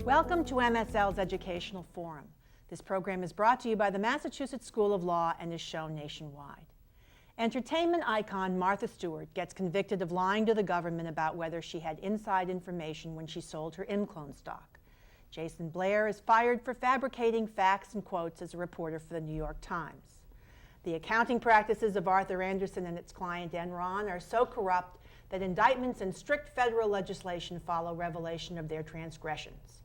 Welcome to MSL's Educational Forum. This program is brought to you by the Massachusetts School of Law and is shown nationwide. Entertainment icon Martha Stewart gets convicted of lying to the government about whether she had inside information when she sold her ImClone stock. Jason Blair is fired for fabricating facts and quotes as a reporter for the New York Times. The accounting practices of Arthur Andersen and its client Enron are so corrupt that indictments and strict federal legislation follow revelation of their transgressions.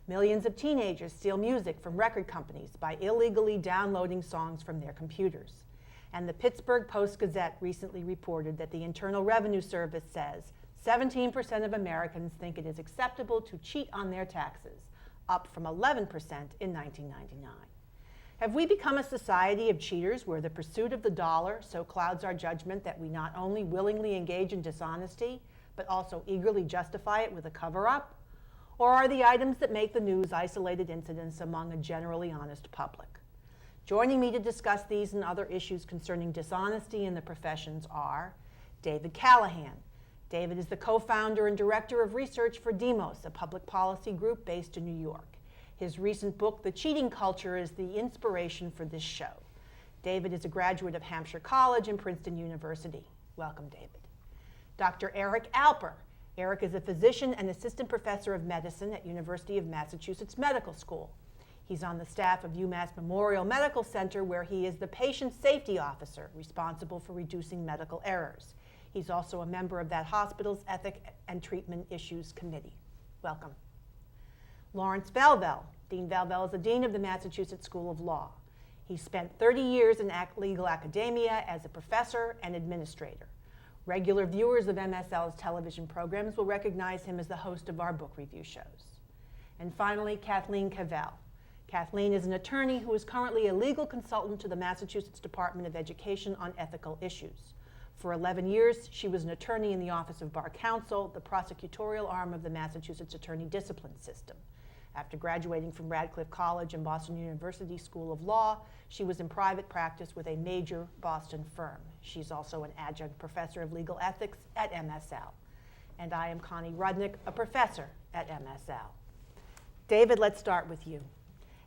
Millions of teenagers steal music from record companies by illegally downloading songs from their computers. And the Pittsburgh Post-Gazette recently reported that the Internal Revenue Service says 17% of Americans think it is acceptable to cheat on their taxes, up from 11% in 1999. Have we become a society of cheaters where the pursuit of the dollar so clouds our judgment that we not only willingly engage in dishonesty, but also eagerly justify it with a cover-up? Or are the items that make the news isolated incidents among a generally honest public? Joining me to discuss these and other issues concerning dishonesty in the professions are David Callahan. David is the co-founder and director of research for Demos, a public policy group based in New York. His recent book, The Cheating Culture, is the inspiration for this show. David is a graduate of Hampshire College and Princeton University. Welcome, David. Dr. Eric Alper. Eric is a physician and assistant professor of medicine at University of Massachusetts Medical School. He's on the staff of UMass Memorial Medical Center, where he is the patient safety officer responsible for reducing medical errors. He's also a member of that hospital's Ethic and Treatment Issues Committee. Welcome. Lawrence Valvell. Dean Valvell is the dean of the Massachusetts School of Law. He spent 30 years in legal academia as a professor and administrator. Regular viewers of MSL's television programs will recognize him as the host of our book review shows. And finally, Kathleen Cavell. Kathleen is an attorney who is currently a legal consultant to the Massachusetts Department of Education on ethical issues. For 11 years, she was an attorney in the Office of Bar Counsel, the prosecutorial arm of the Massachusetts Attorney Discipline System. After graduating from Radcliffe College and Boston University School of Law, she was in private practice with a major Boston firm. She's also an adjunct professor of legal ethics at MSL. And I am Connie Rudnick, a professor at MSL. David, let's start with you.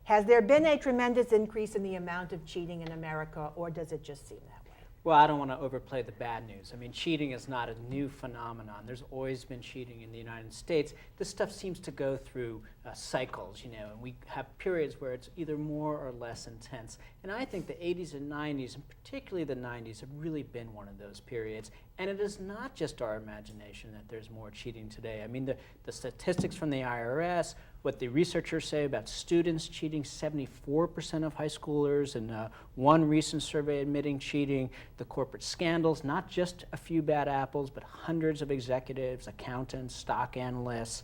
Has there been a tremendous increase in the amount of cheating in America, or does it just seem that way? Well, I don't want to overplay the bad news. I mean, cheating is not a new phenomenon. There's always been cheating in the United States. This stuff seems to go through cycles, and we have periods where it's either more or less intense. And I think the 80s and 90s, and particularly the 90s, have really been one of those periods. And it is not just our imagination that there's more cheating today. I mean, the statistics from the IRS, what the researchers say about students cheating, 74% of high schoolers, and one recent survey admitting cheating, the corporate scandals, not just a few bad apples, but hundreds of executives, accountants, stock analysts,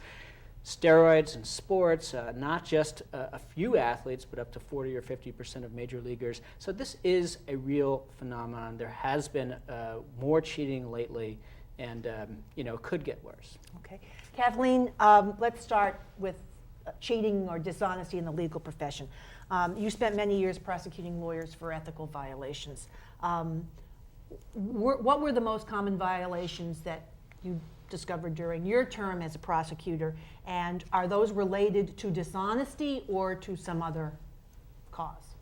steroids in sports, not just a few athletes, but up to 40 or 50% of major leaguers. So this is a real phenomenon. There has been more cheating lately, and it could get worse. Okay. Kathleen, let's start with cheating or dishonesty in the legal profession. You spent many years prosecuting lawyers for ethical violations. What were the most common violations that you discovered during your term as a prosecutor, and are those related to dishonesty or to some other cause?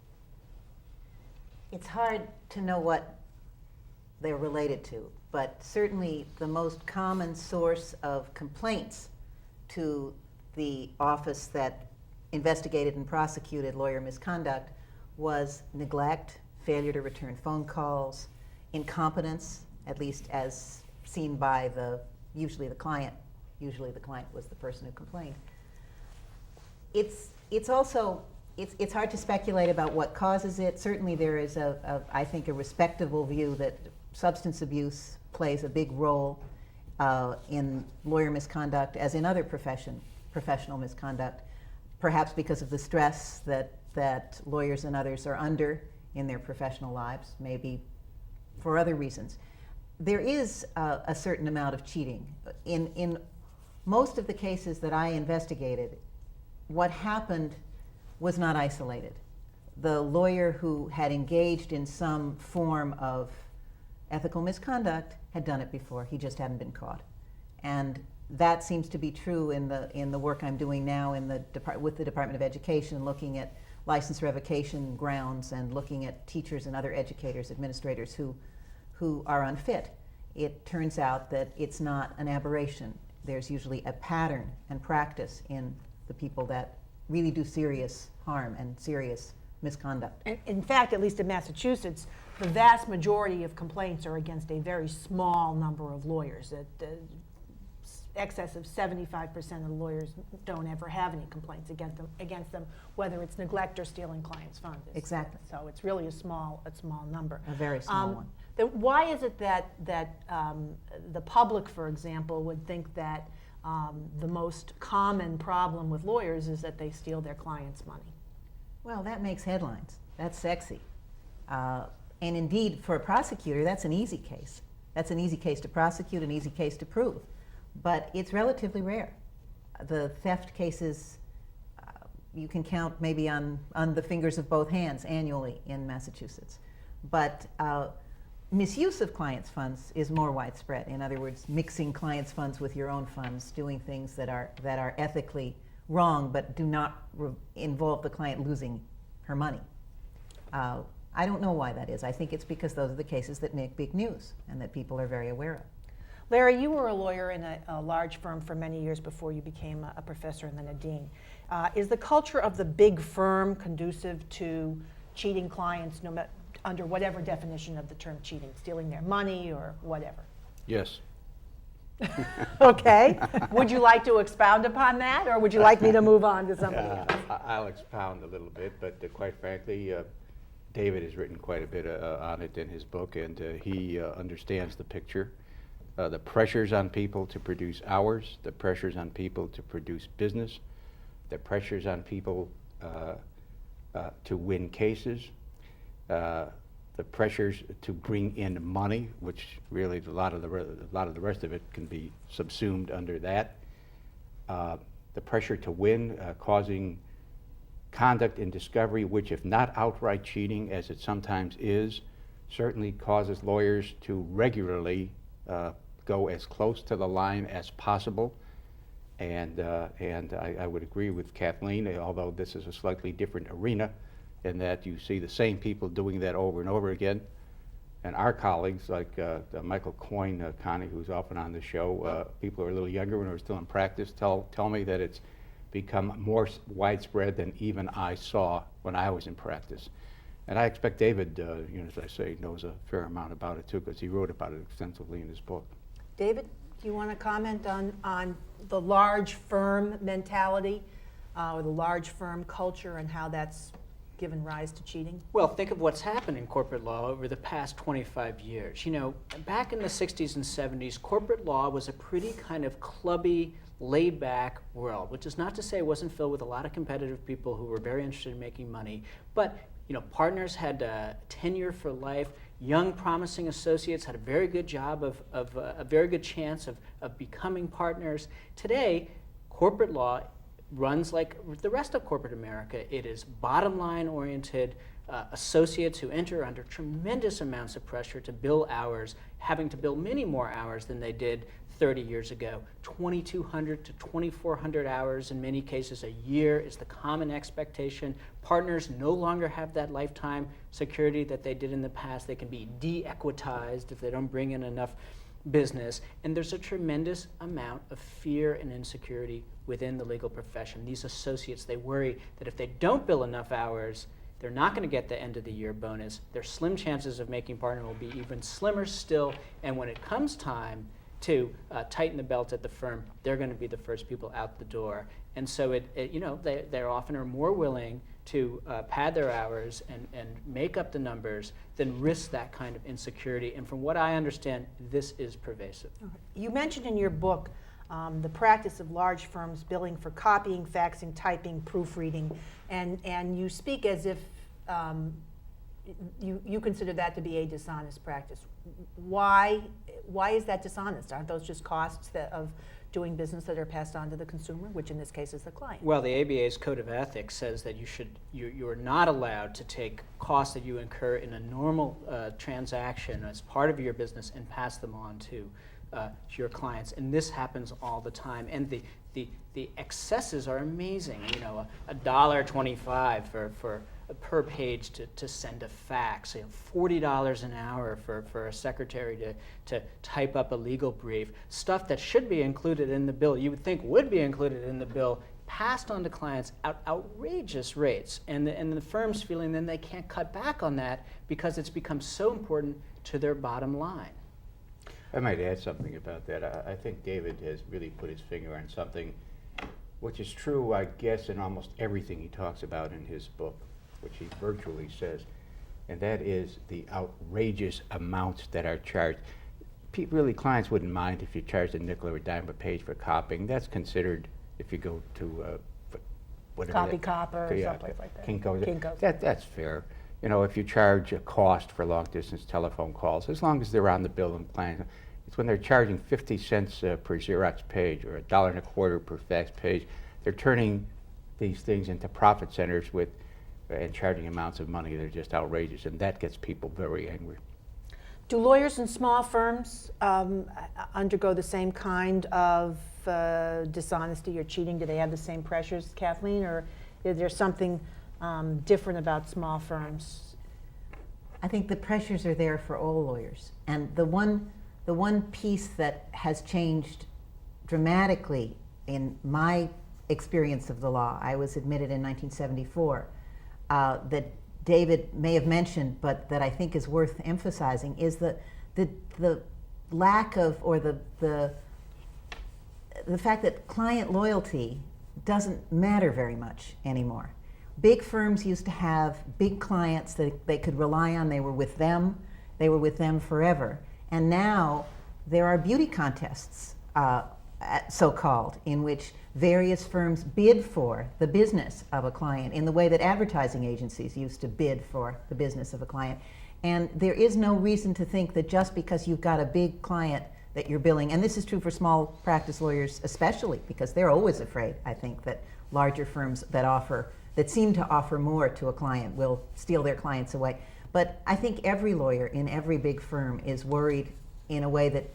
It's hard to know what they're related to, but certainly the most common source of complaints to the office that investigated and prosecuted lawyer misconduct was neglect, failure to return phone calls, incompetence, at least as seen by usually the client. Usually the client was the person who complained. It's also hard to speculate about what causes it. Certainly there is I think a respectable view that substance abuse plays a big role in lawyer misconduct, as in other professional misconduct, perhaps because of the stress that lawyers and others are under in their professional lives, maybe for other reasons. There is a certain amount of cheating. In most of the cases that I investigated, what happened was not isolated. The lawyer who had engaged in some form of ethical misconduct had done it before. He just hadn't been caught. And that seems to be true in the work I'm doing now with the Department of Education, looking at license revocation grounds and looking at teachers and other educators, administrators who are unfit. It turns out that it's not an aberration. There's usually a pattern and practice in the people that really do serious harm and serious misconduct. In fact, at least in Massachusetts, the vast majority of complaints are against a very small number of lawyers. Excess of 75% of the lawyers don't ever have any complaints against them, whether it's neglect or stealing clients' funds. Exactly. So it's really a small number. A very small one. Why is it that the public, for example, would think that the most common problem with lawyers is that they steal their clients' money? Well, that makes headlines. That's sexy. And indeed, for a prosecutor, that's an easy case. That's an easy case to prosecute, an easy case to prove. But it's relatively rare. The theft cases, you can count maybe on the fingers of both hands annually in Massachusetts. But misuse of clients' funds is more widespread. In other words, mixing clients' funds with your own funds, doing things that are ethically wrong but do not involve the client losing her money. I don't know why that is. I think it's because those are the cases that make big news and that people are very aware of. Larry, you were a lawyer in a large firm for many years before you became a professor and then a dean. Is the culture of the big firm conducive to cheating clients, under whatever definition of the term cheating, stealing their money or whatever? Yes. Okay. Would you like to expound upon that, or would you like me to move on to somebody else? I'll expound a little bit, but quite frankly, David has written quite a bit on it in his book, and he understands the picture. The pressures on people to produce hours, the pressures on people to produce business, the pressures on people to win cases, the pressures to bring in money, which really a lot of the rest of it can be subsumed under that. The pressure to win, causing conduct in discovery, which, if not outright cheating, as it sometimes is, certainly causes lawyers to regularly go as close to the line as possible. And I would agree with Kathleen, although this is a slightly different arena, in that you see the same people doing that over and over again. And our colleagues, like Michael Coyne, Connie, who's often on the show, people who are a little younger when we're still in practice, tell me that it's become more widespread than even I saw when I was in practice. And I expect David, as I say, knows a fair amount about it too, because he wrote about it extensively in his book. David, do you want to comment on the large firm mentality or the large firm culture and how that's given rise to cheating? Well, think of what's happened in corporate law over the past 25 years. Back in the 60s and 70s, corporate law was a pretty kind of clubby, laid-back world, which is not to say it wasn't filled with a lot of competitive people who were very interested in making money. But partners had tenure for life. Young, promising associates had a very good job of a very good chance of becoming partners. Today, corporate law runs like the rest of corporate America. It is bottom line oriented, associates who enter under tremendous amounts of pressure to bill hours, having to bill many more hours than they did 30 years ago. 2,200 to 2,400 hours in many cases a year is the common expectation. Partners no longer have that lifetime security that they did in the past. They can be de-equitized if they don't bring in enough business. And there's a tremendous amount of fear and insecurity within the legal profession. These associates, they worry that if they don't bill enough hours, they're not going to get the end of the year bonus. Their slim chances of making partner will be even slimmer still. And when it comes time to tighten the belt at the firm, they're going to be the first people out the door. And so they often are more willing to pad their hours and make up the numbers than risk that kind of insecurity. And from what I understand, this is pervasive. Okay. You mentioned in your book the practice of large firms billing for copying, faxing, typing, proofreading, and you speak as if you consider that to be a dishonest practice. Why is that dishonest? Aren't those just costs of doing business that are passed on to the consumer, which in this case is the client? Well, the ABA's Code of Ethics says that you are not allowed to take costs that you incur in a normal transaction as part of your business and pass them on to your clients, and this happens all the time. And the excesses are amazing. You know, $1.25 for per page to send a fax. You know, $40 an hour for a secretary to type up a legal brief. Stuff that should be included in the bill, you would think would be included in the bill, passed on to clients at outrageous rates, and the firm's feeling then they can't cut back on that because it's become so important to their bottom line. I might add something about that. I think David has really put his finger on something which is true, I guess, in almost everything he talks about in his book, which he virtually says, and that is the outrageous amounts that are charged. Really, clients wouldn't mind if you charged a nickel or a dime a page for copying. That's considered, if you go to whatever Copy Copper or someplace like that. Kinko's. That's fair. You know, if you charge a cost for long-distance telephone calls, as long as they're on the bill and plan, it's when they're charging 50 cents per Xerox page or $1.25 per fax page. They're turning these things into profit centers and charging amounts of money that are just outrageous, and that gets people very angry. Do lawyers in small firms undergo the same kind of dishonesty or cheating? Do they have the same pressures, Kathleen, or is there something different about small firms? I think the pressures are there for all lawyers. And the one piece that has changed dramatically in my experience of the law, I was admitted in 1974, that David may have mentioned, but that I think is worth emphasizing, is the lack of, or the fact that client loyalty doesn't matter very much anymore. Big firms used to have big clients that they could rely on. They were with them forever. And now there are beauty contests, so-called, in which various firms bid for the business of a client in the way that advertising agencies used to bid for the business of a client. And there is no reason to think that just because you've got a big client that you're billing, and this is true for small practice lawyers especially, because they're always afraid, I think, that larger firms that seem to offer more to a client will steal their clients away. But I think every lawyer in every big firm is worried in a way that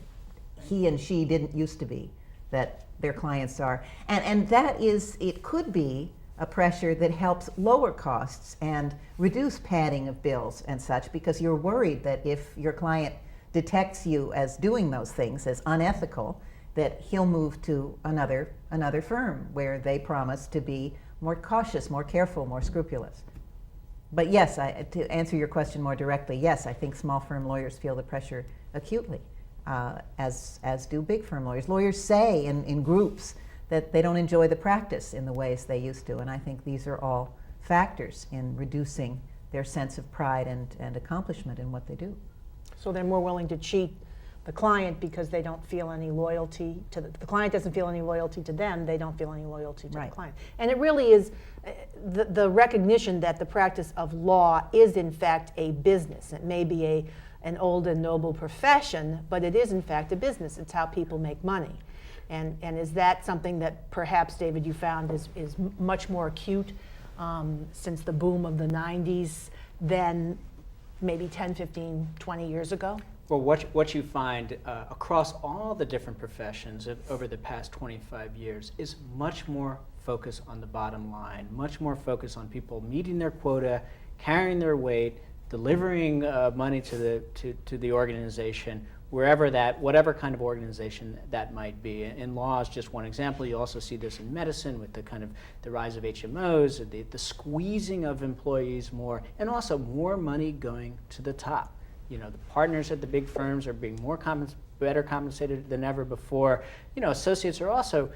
he and she didn't used to be, that their clients are. And that is, it could be a pressure that helps lower costs and reduce padding of bills and such, because you're worried that if your client detects you as doing those things as unethical, that he'll move to another firm where they promise to be more cautious, more careful, more scrupulous. But yes, to answer your question more directly, yes, I think small firm lawyers feel the pressure acutely, as do big firm lawyers. Lawyers say in groups that they don't enjoy the practice in the ways they used to, and I think these are all factors in reducing their sense of pride and accomplishment in what they do. So they're more willing to cheat the client because they don't feel any loyalty to the client doesn't feel any loyalty to them, they don't feel any loyalty to Right. the client. And it really is the recognition that the practice of law is in fact a business. It may be an old and noble profession, but it is in fact a business. It's how people make money. And is that something that perhaps, David, you found is much more acute since the boom of the 90s than maybe 10, 15, 20 years ago? Well, what you find across all the different professions over the past 25 years is much more focus on the bottom line, much more focus on people meeting their quota, carrying their weight, delivering money to the organization, whatever kind of organization that might be. And law is just one example. You also see this in medicine with the rise of HMOs, the squeezing of employees more, and also more money going to the top. You know, the partners at the big firms are being better compensated than ever before. You know, associates are also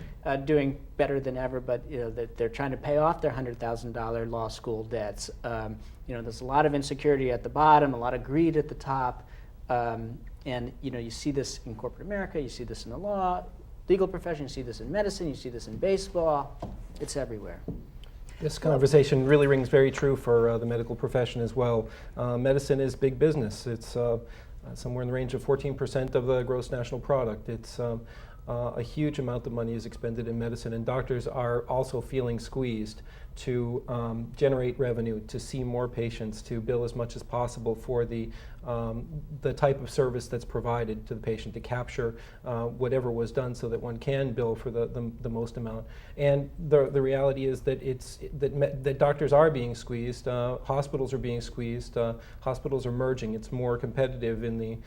doing better than ever, but you know they're trying to pay off their $100,000 law school debts. You know, there's a lot of insecurity at the bottom, a lot of greed at the top, and you know you see this in corporate America, you see this in the legal profession, you see this in medicine, you see this in baseball. It's everywhere. This conversation really rings very true for the medical profession as well. Medicine is big business. It's somewhere in the range of 14% of the gross national product. It's a huge amount of money is expended in medicine, and doctors are also feeling squeezed to generate revenue, to see more patients, to bill as much as possible for the type of service that's provided to the patient, to capture whatever was done so that one can bill for the most amount. And the reality is that that doctors are being squeezed, hospitals are being squeezed, hospitals are merging. It's more competitive in the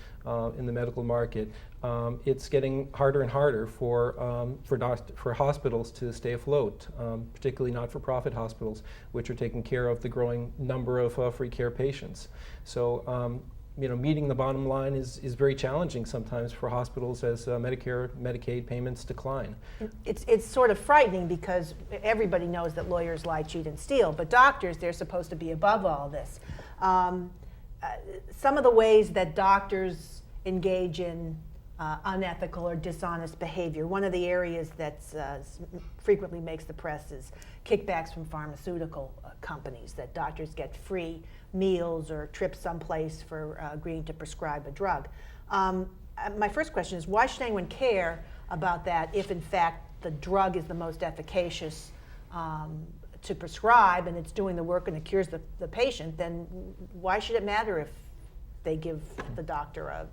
medical market. It's getting harder and harder for hospitals to stay afloat, particularly not-for-profit hospitals, which are taking care of the growing number of free care patients. So, meeting the bottom line is very challenging sometimes for hospitals as Medicare, Medicaid payments decline. It's sort of frightening because everybody knows that lawyers lie, cheat, and steal, but doctors, they're supposed to be above all this. Some of the ways that doctors engage in unethical or dishonest behavior. One of the areas that frequently makes the press is kickbacks from pharmaceutical companies, that doctors get free meals or trips someplace for agreeing to prescribe a drug. My first question is, why should anyone care about that if in fact the drug is the most efficacious to prescribe and it's doing the work and it cures the patient? Then why should it matter if they give the doctor a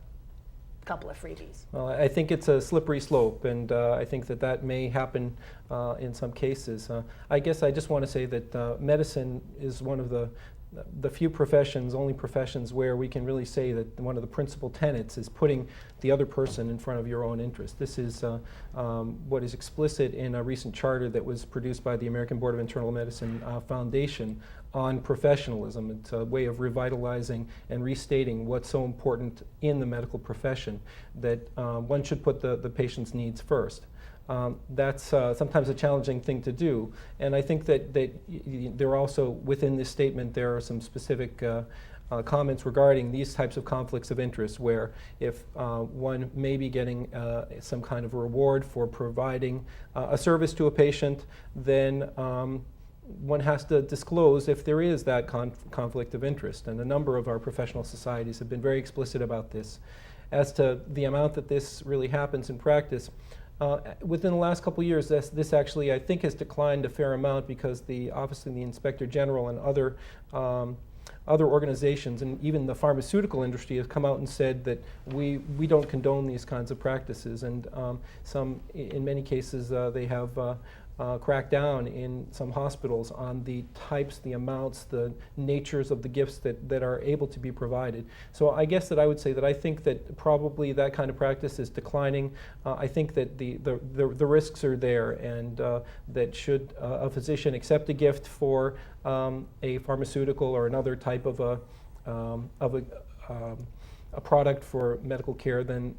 couple of freebies? Well, I think it's a slippery slope, and I think that may happen in some cases. I guess I just want to say that medicine is one of the few professions, only professions, where we can really say that one of the principal tenets is putting the other person in front of your own interest. This is what is explicit in a recent charter that was produced by the American Board of Internal Medicine Foundation on professionalism. It's a way of revitalizing and restating what's so important in the medical profession, that one should put the patient's needs first. That's sometimes a challenging thing to do, and I think that there are also, within this statement, there are some specific comments regarding these types of conflicts of interest, where if one may be getting some kind of reward for providing a service to a patient, then one has to disclose if there is that conflict of interest, and a number of our professional societies have been very explicit about this. As to the amount that this really happens in practice, within the last couple of years, this actually, I think, has declined a fair amount, because obviously the Inspector General and other organizations, and even the pharmaceutical industry, have come out and said that we don't condone these kinds of practices, and in many cases, they have cracked down in some hospitals on the types, the amounts, the natures of the gifts that are able to be provided. So I guess that I would say that I think that probably that kind of practice is declining. I think that the risks are there, and that should a physician accept a gift for a pharmaceutical or another type of a product for medical care, then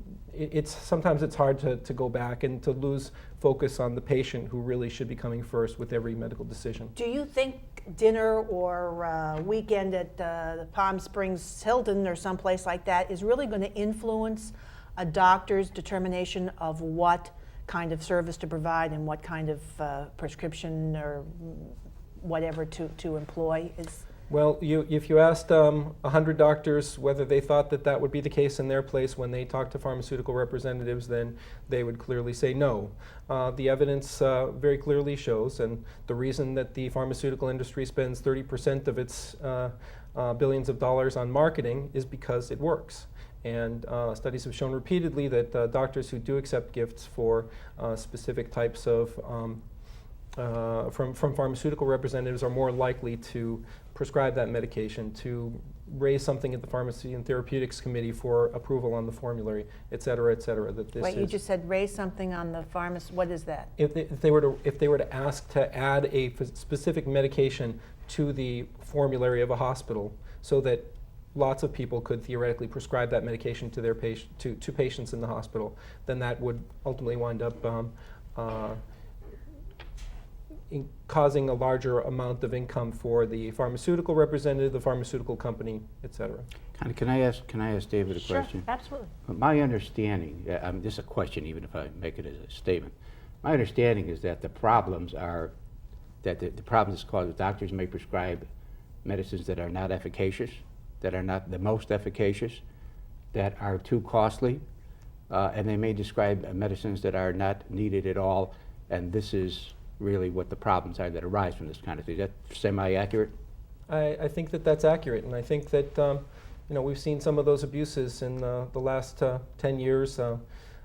sometimes it's hard to go back and to lose focus on the patient, who really should be coming first with every medical decision. Do you think dinner or weekend at the Palm Springs Hilton or someplace like that is really going to influence a doctor's determination of what kind of service to provide and what kind of prescription or whatever to employ? Well, if you asked 100 doctors whether they thought that would be the case in their place when they talked to pharmaceutical representatives, then they would clearly say no. The evidence very clearly shows, and the reason that the pharmaceutical industry spends 30% of its billions of dollars on marketing is because it works. And studies have shown repeatedly that doctors who do accept gifts for specific types of from pharmaceutical representatives are more likely to prescribe that medication, to raise something at the Pharmacy and Therapeutics Committee for approval on the formulary, et cetera, et cetera. Wait, you just said raise something on the pharmacy. What is that? If they were to ask to add a specific medication to the formulary of a hospital, so that lots of people could theoretically prescribe that medication to their to patients in the hospital, then that would ultimately wind up causing a larger amount of income for the pharmaceutical representative, the pharmaceutical company, et cetera. Can I ask David a question? Sure, absolutely. My understanding, this is a question even if I make it as a statement, my understanding is that the problems are that the problem is caused, doctors may prescribe medicines that are not efficacious, that are not the most efficacious, that are too costly, and they may prescribe medicines that are not needed at all, and this is really what the problems are that arise from this kind of thing. Is that semi-accurate? I think that that's accurate, and I think that we've seen some of those abuses in the last 10 years. There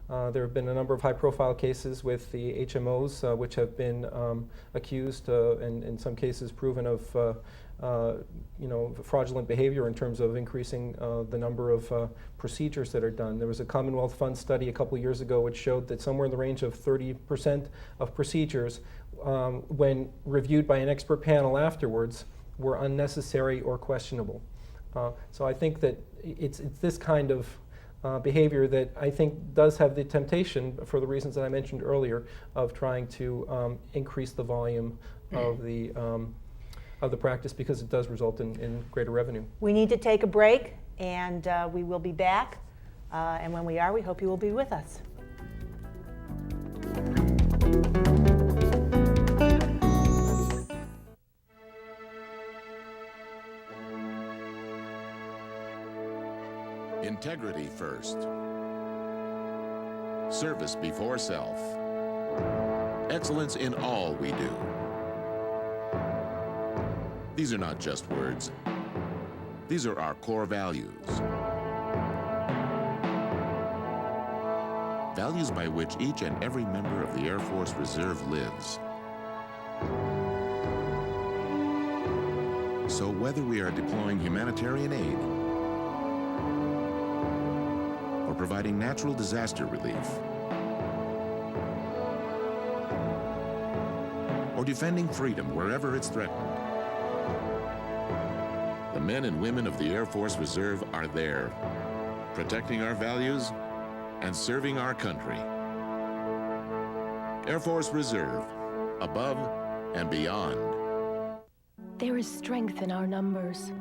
have been a number of high-profile cases with the HMOs, which have been accused and in some cases proven of fraudulent behavior in terms of increasing the number of procedures that are done. There was a Commonwealth Fund study a couple years ago which showed that somewhere in the range of 30% of procedures, when reviewed by an expert panel afterwards, were unnecessary or questionable. So I think that it's this kind of behavior that I think does have the temptation, for the reasons that I mentioned earlier, of trying to increase the volume of the practice, because it does result in greater revenue. We need to take a break, and we will be back. And when we are, we hope you will be with us. Integrity first. Service before self. Excellence in all we do. These are not just words. These are our core values. Values by which each and every member of the Air Force Reserve lives. So whether we are deploying humanitarian aid, providing natural disaster relief, or defending freedom wherever it's threatened, the men and women of the Air Force Reserve are there, protecting our values and serving our country. Air Force Reserve, above and beyond. There is strength in our numbers.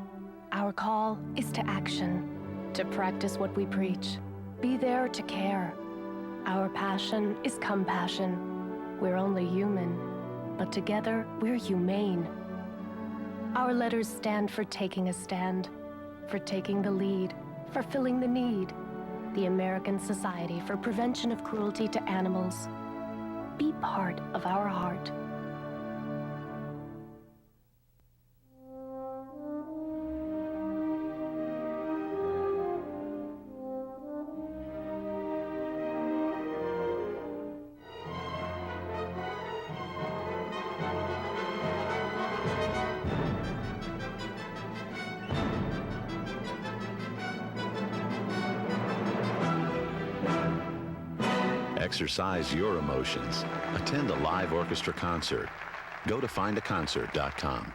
Our call is to action, to practice what we preach. Be there to care. Our passion is compassion. We're only human, but together we're humane. Our letters stand for taking a stand, for taking the lead, for filling the need. The American Society for Prevention of Cruelty to Animals. Be part of our heart. Exercise your emotions. Attend a live orchestra concert. Go to findaconcert.com.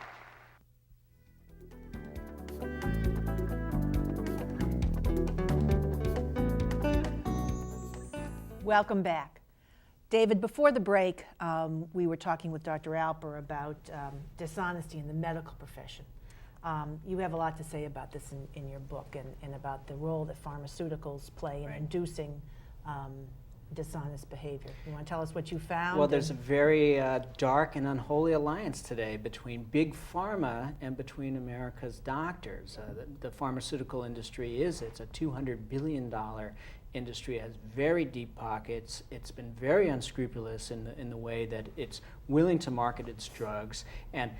Welcome back. David, before the break, we were talking with Dr. Alper about dishonesty in the medical profession. You have a lot to say about this in your book, and about the role that pharmaceuticals play in inducing dishonest behavior. You want to tell us what you found? Well, there's a very dark and unholy alliance today between big pharma and between America's doctors. The pharmaceutical industry it's a $200 billion industry. It has very deep pockets. It's been very unscrupulous in the way that it's willing to market its drugs. And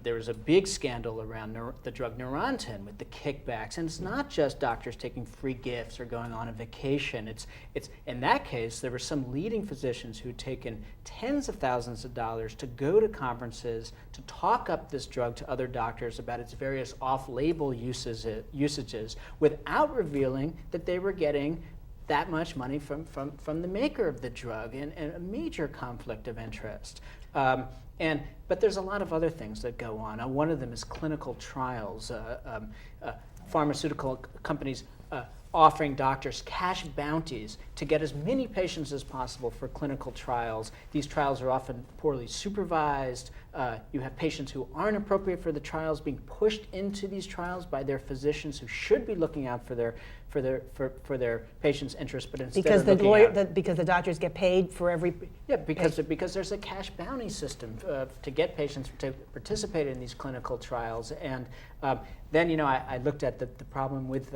there was a big scandal around the drug Neurontin with the kickbacks. And it's not just doctors taking free gifts or going on a vacation. It's in that case, there were some leading physicians who'd taken tens of thousands of dollars to go to conferences to talk up this drug to other doctors about its various off-label usages without revealing that they were getting that much money from the maker of the drug, and a major conflict of interest. But there's a lot of other things that go on. One of them is clinical trials. Pharmaceutical companies offering doctors cash bounties to get as many patients as possible for clinical trials. These trials are often poorly supervised. you have patients who aren't appropriate for the trials being pushed into these trials by their physicians who should be looking out for their patients' interests, but instead Because of the looking lawyer, out. because the doctors get paid for every. Because there's a cash bounty system to get patients to participate in these clinical trials, and then I looked at the problem with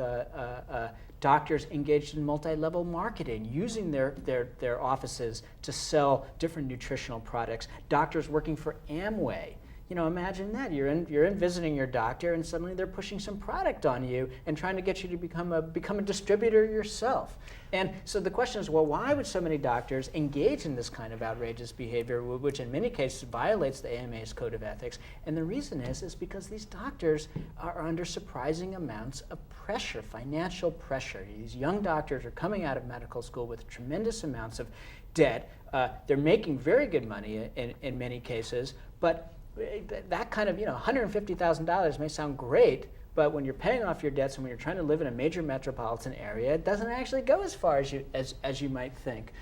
doctors engaged in multi-level marketing, using their offices to sell different nutritional products. Doctors working for Amway. Imagine that. You're in visiting your doctor, and suddenly they're pushing some product on you and trying to get you to become a distributor yourself. And so the question is, well, why would so many doctors engage in this kind of outrageous behavior, which in many cases violates the AMA's code of ethics? And the reason is because these doctors are under surprising amounts of pressure, financial pressure. These young doctors are coming out of medical school with tremendous amounts of debt. They're making very good money in many cases, but that kind of, $150,000 may sound great, but when you're paying off your debts and when you're trying to live in a major metropolitan area, it doesn't actually go as far as you might think.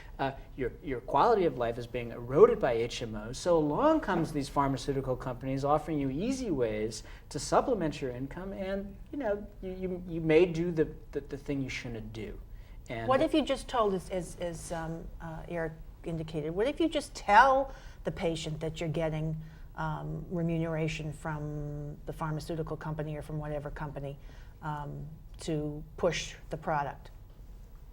Your quality of life is being eroded by HMOs. So along comes these pharmaceutical companies offering you easy ways to supplement your income, and you may do the thing you shouldn't do. And What if you just told, as Eric indicated, what if you just tell the patient that you're getting remuneration from the pharmaceutical company or from whatever company to push the product?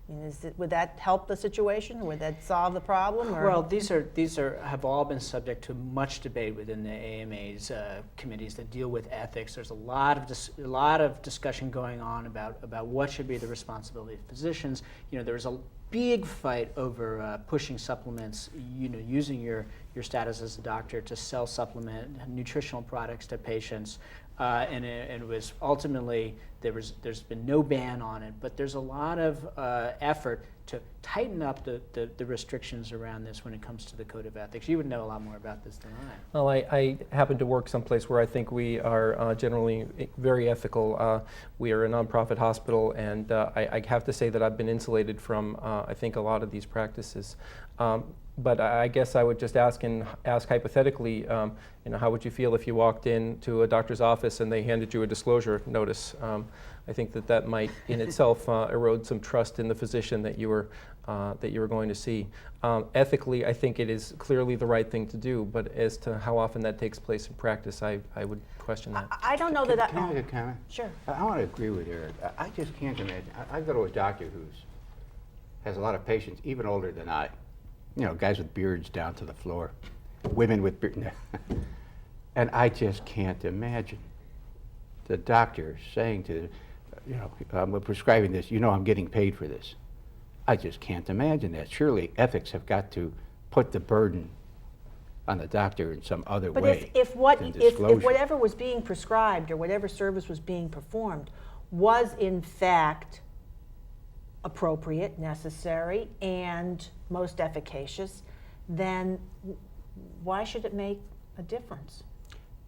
I mean, would that help the situation, or would that solve the problem? Or? Well, these have all been subject to much debate within the AMA's committees that deal with ethics. There's a lot of discussion going on about what should be the responsibility of physicians. There was a big fight over pushing supplements, using your status as a doctor to sell supplement nutritional products to patients, and it was ultimately there's been no ban on it, but there's a lot of effort to tighten up the restrictions around this when it comes to the code of ethics. You would know a lot more about this than I. Well, I happen to work someplace where I think we are generally very ethical. We are a nonprofit hospital, and I have to say that I've been insulated from, I think, a lot of these practices. But I guess I would just ask hypothetically, how would you feel if you walked into a doctor's office and they handed you a disclosure notice? I think that might in itself erode some trust in the physician that you were going to see. Ethically, I think it is clearly the right thing to do, but as to how often that takes place in practice, I would question that. I don't know that. Can I make a comment? Sure. I want to agree with Eric. I just can't imagine. I go to a doctor who has a lot of patients, even older than I. Guys with beards down to the floor, women with beards. And I just can't imagine the doctor saying to, I'm prescribing this, I'm getting paid for this. I just can't imagine that. Surely ethics have got to put the burden on the doctor in some other way. But if whatever was being prescribed or whatever service was being performed was in fact appropriate, necessary, and most efficacious, then why should it make a difference?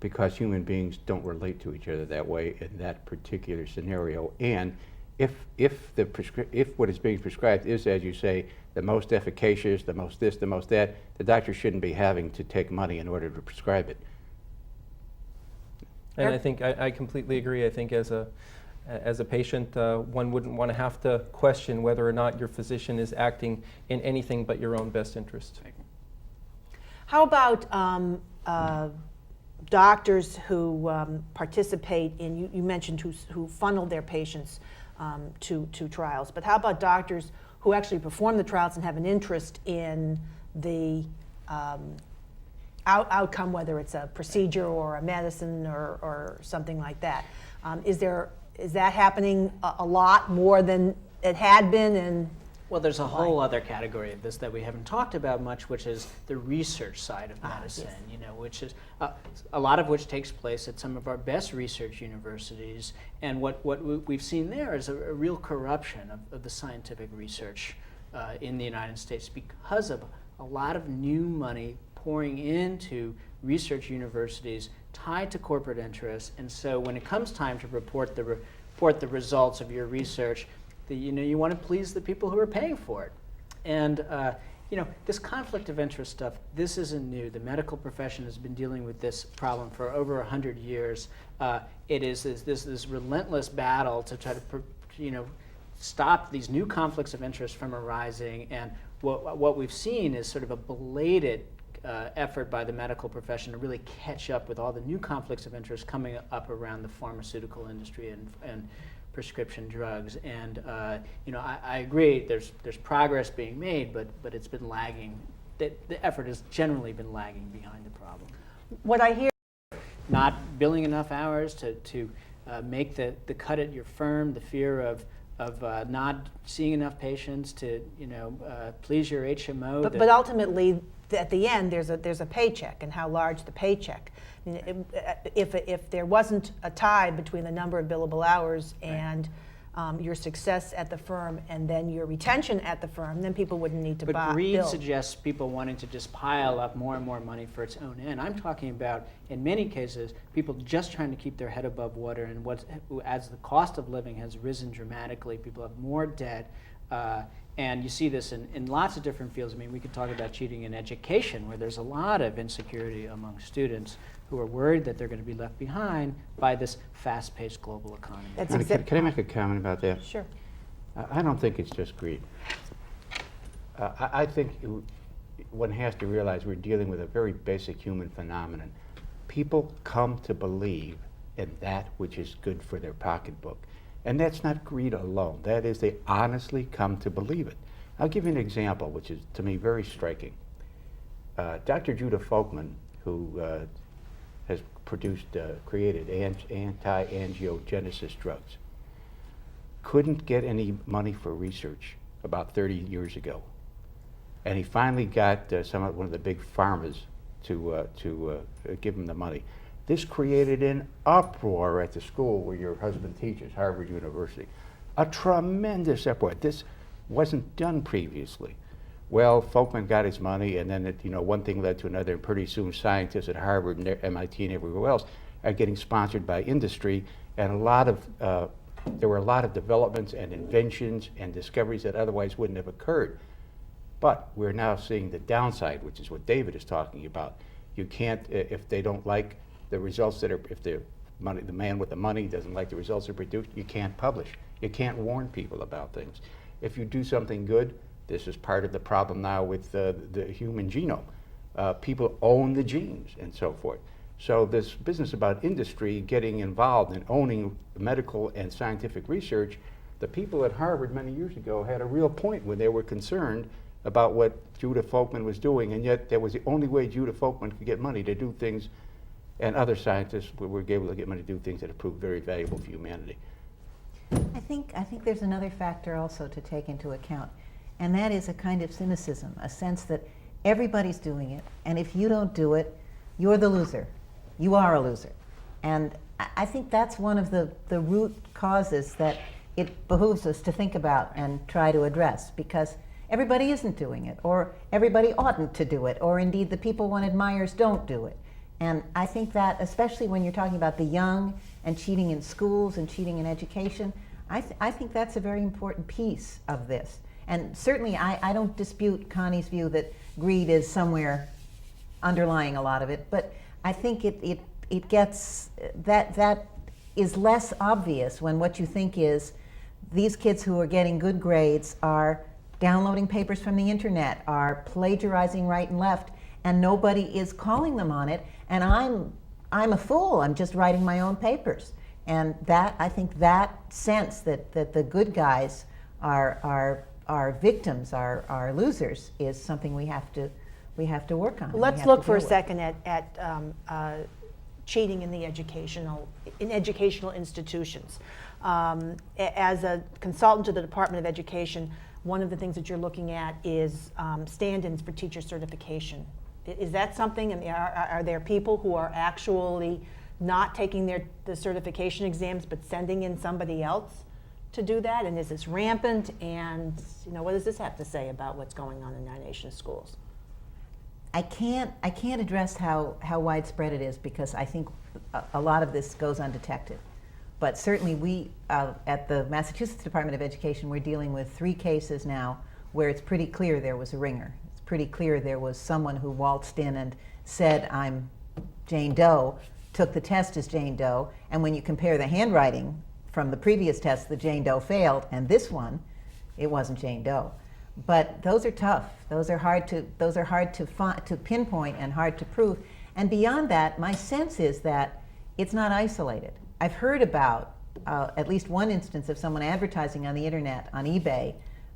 Because human beings don't relate to each other that way in that particular scenario. And if what is being prescribed is, as you say, the most efficacious, the most this, the most that, the doctor shouldn't be having to take money in order to prescribe it. And I think I completely agree. I think as a patient, one wouldn't want to have to question whether or not your physician is acting in anything but your own best interest. How about doctors who participate in, you mentioned who funnel their patients to trials, but how about doctors who actually perform the trials and have an interest in the outcome, whether it's a procedure or a medicine or something like that? Is that happening a lot more than it had been? And well, there's a whole other category of this that we haven't talked about much, which is the research side of medicine. Yes. Which is a lot of which takes place at some of our best research universities. And what we've seen there is a real corruption of the scientific research in the United States because of a lot of new money pouring into research universities tied to corporate interests. And so when it comes time to report the results of your research, you want to please the people who are paying for it. And you know, this conflict of interest stuff, this isn't new. The medical profession has been dealing with this problem for over 100 years. It is this relentless battle to try to, you know, stop these new conflicts of interest from arising. And what we've seen is sort of a belated effort by the medical profession to really catch up with all the new conflicts of interest coming up around the pharmaceutical industry and prescription drugs. And you know, I agree. There's progress being made, but it's been lagging. The effort has generally been lagging behind the problem. What I hear, Not billing enough hours to make the cut at your firm, the fear of not seeing enough patients to, you know, please your HMO. but ultimately, at the end, there's a paycheck, and how large the paycheck. I mean, if there wasn't a tie between the number of billable hours and your success at the firm and then your retention at the firm, then people wouldn't need to But buy. greed bill. suggests people wanting to just pile up more and more money for its own end. I'm talking about, in many cases, people just trying to keep their head above water, and as the cost of living has risen dramatically, people have more debt. And you see this in lots of different fields. I mean, we could talk about cheating in education, where there's a lot of insecurity among students who are worried that they're going to be left behind by this fast-paced global economy. That's Can exact- I make a comment about that? Sure. I don't think it's just greed. I think one has to realize we're dealing with a very basic human phenomenon. People come to believe in that which is good for their pocketbook. And that's not greed alone. That is, they honestly come to believe it. I'll give you an example, which is, to me, very striking. Dr. Judah Folkman, who has created anti-angiogenesis drugs, couldn't get any money for research about 30 years ago. And he finally got one of the big pharmas to give him the money. This created an uproar at the school where your husband teaches, Harvard University. A tremendous uproar. This wasn't done previously. Well, Folkman got his money, and then one thing led to another, and pretty soon scientists at Harvard and MIT and everywhere else are getting sponsored by industry, and there were a lot of developments and inventions and discoveries that otherwise wouldn't have occurred. But we're now seeing the downside, which is what David is talking about. You can't, if they don't like the results if the man with the money doesn't like the results that are produced, you can't publish. You can't warn people about things. If you do something good, this is part of the problem now with the human genome. People own the genes and so forth. So this business about industry getting involved and owning medical and scientific research, the people at Harvard many years ago had a real point when they were concerned about what Judah Folkman was doing, and yet that was the only way Judah Folkman could get money to do things, and other scientists were able to get money to do things that have proved very valuable for humanity. I think there's another factor also to take into account, and that is a kind of cynicism, a sense that everybody's doing it, and if you don't do it, you're the loser. You are a loser. And I think that's one of the root causes that it behooves us to think about and try to address, because everybody isn't doing it, or everybody oughtn't to do it, or indeed the people one admires don't do it. And I think that, especially when you're talking about the young and cheating in schools and cheating in education, I think that's a very important piece of this. And certainly I don't dispute Connie's view that greed is somewhere underlying a lot of it, but I think it gets, that is less obvious when what you think is these kids who are getting good grades are downloading papers from the internet, are plagiarizing right and left, and nobody is calling them on it, and I'm a fool, I'm just writing my own papers. And that, I think that sense that the good guys are victims, are losers, is something we have to work on. Let's look for a second at cheating in the educational institutions. As a consultant to the Department of Education, one of the things that you're looking at is stand-ins for teacher certification. Is that something? I mean, are there people who are actually not taking the certification exams but sending in somebody else to do that? And is this rampant? And what does this have to say about what's going on in our nation's schools? I can't address how widespread it is, because I think a lot of this goes undetected. But certainly we, at the Massachusetts Department of Education, we're dealing with 3 cases now where it's pretty clear there was a ringer. It's pretty clear there was someone who waltzed in and said, "I'm Jane Doe," took the test as Jane Doe, and when you compare the handwriting from the previous test, the Jane Doe failed, and this one, it wasn't Jane Doe. But those are tough. Those are hard to pinpoint and hard to prove. And beyond that, my sense is that it's not isolated. I've heard about at least one instance of someone advertising on the internet, on eBay,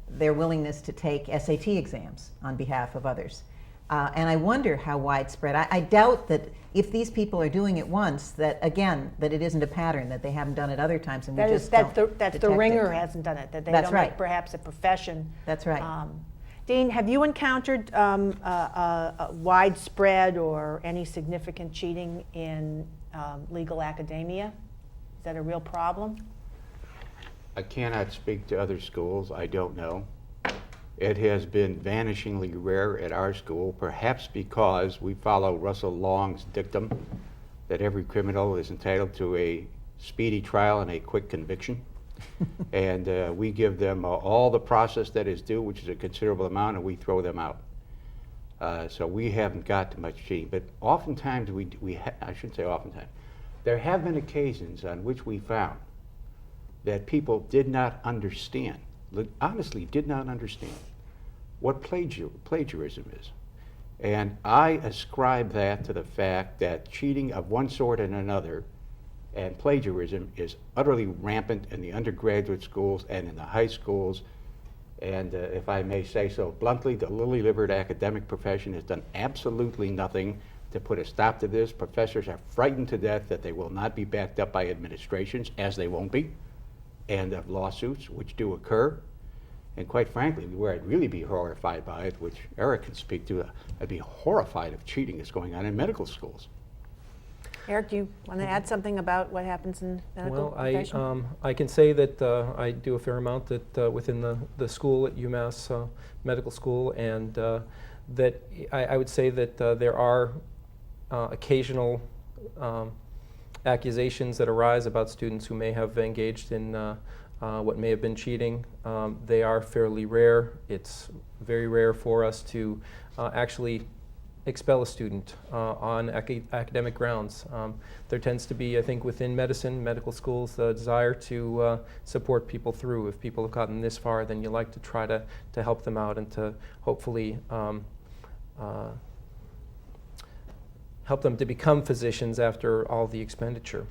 their willingness to take SAT exams on behalf of others. And I wonder how widespread. I doubt that if these people are doing it once, that again, that it isn't a pattern, that they haven't done it other times, and we just don't That's the detect ringer it. hasn't done it, that they That's don't right. make perhaps a profession. That's right. Dean, have you encountered widespread or any significant cheating in legal academia? Is that a real problem? I cannot speak to other schools. I don't know. It has been vanishingly rare at our school, perhaps because we follow Russell Long's dictum that every criminal is entitled to a speedy trial and a quick conviction. And we give them all the process that is due, which is a considerable amount, and we throw them out. So we haven't got to much cheating. But oftentimes, I shouldn't say oftentimes, there have been occasions on which we found that people did not understand, honestly did not understand, what plagiarism is. And I ascribe that to the fact that cheating of one sort and another and plagiarism is utterly rampant in the undergraduate schools and in the high schools. And if I may say so bluntly, the lily-livered academic profession has done absolutely nothing to put a stop to this. Professors are frightened to death that they will not be backed up by administrations, as they won't be, and of lawsuits, which do occur. And quite frankly, where I'd really be horrified by it, which Eric can speak to, I'd be horrified if cheating is going on in medical schools. Eric, do you want to add something about what happens in medical profession? Well, I can say that I do a fair amount within the school at UMass Medical School, and that I would say that there are occasional accusations that arise about students who may have engaged in what may have been cheating. They are fairly rare. It's very rare for us to actually expel a student on academic grounds. There tends to be, I think, within medical schools, the desire to support people through. If people have gotten this far, then you like to try to help them out and to hopefully help them to become physicians after all the expenditure.